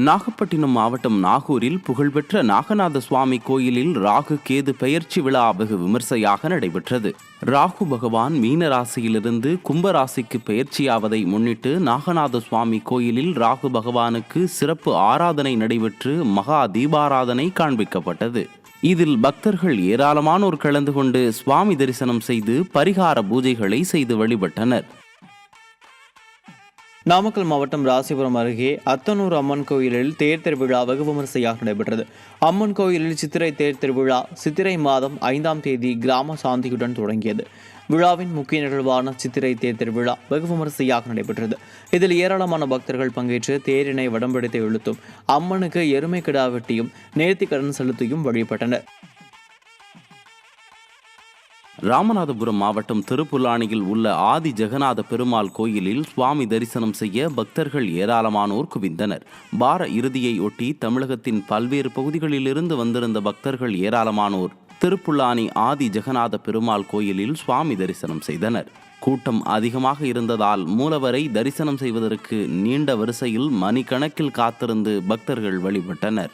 நாகப்பட்டினம் மாவட்டம் நாகூரில் புகழ்பெற்ற நாகநாத சுவாமி கோயிலில் ராகு கேது பெயர்ச்சி விழா வெகு விமர்சையாக நடைபெற்றது. ராகு பகவான் மீன ராசியிலிருந்து கும்பராசிக்கு பெயர்ச்சியாவதை முன்னிட்டு நாகநாத சுவாமி கோயிலில் ராகு பகவானுக்கு சிறப்பு ஆராதனை நடைபெற்று மகா தீபாராதனை காண்பிக்கப்பட்டது. இதில் பக்தர்கள் ஏராளமானோர் கலந்து கொண்டு சுவாமி தரிசனம் செய்து பரிகார பூஜைகளை செய்து வழிபட்டனர். நாமக்கல் மாவட்டம் ராசிபுரம் அருகே அத்தனூர் அம்மன் கோயிலில் தேர் திருவிழா வெகு விமரிசையாக நடைபெற்றது. அம்மன் கோயிலில் சித்திரை தேர் திருவிழா சித்திரை மாதம் 5ஆம் தேதி கிராம சாந்தியுடன் தொடங்கியது. விழாவின் முக்கிய நிகழ்வான சித்திரை தேர் திருவிழா வெகு விமரிசையாக நடைபெற்றது. இதில் ஏராளமான பக்தர்கள் பங்கேற்று தேரினை வடம்பிடித்து இழுத்தும் அம்மனுக்கு எருமை கிடா வெட்டியும் நேர்த்தி கடன் செலுத்தியும் வழிபட்டனர். ராமநாதபுரம் மாவட்டம் திருப்புல்லானியில் உள்ள ஆதி ஜெகநாத பெருமாள் கோயிலில் சுவாமி தரிசனம் செய்ய பக்தர்கள் ஏராளமானோர் குவிந்தனர். வார இறுதியை ஒட்டி தமிழகத்தின் பல்வேறு பகுதிகளிலிருந்து வந்திருந்த பக்தர்கள் ஏராளமானோர் திருப்புல்லானி ஆதி ஜெகநாத பெருமாள் கோயிலில் சுவாமி தரிசனம் செய்தனர். கூட்டம் அதிகமாக இருந்ததால் மூலவரை தரிசனம் செய்வதற்கு நீண்ட வரிசையில் மணிக்கணக்கில் காத்திருந்து பக்தர்கள் வழிபட்டனர்.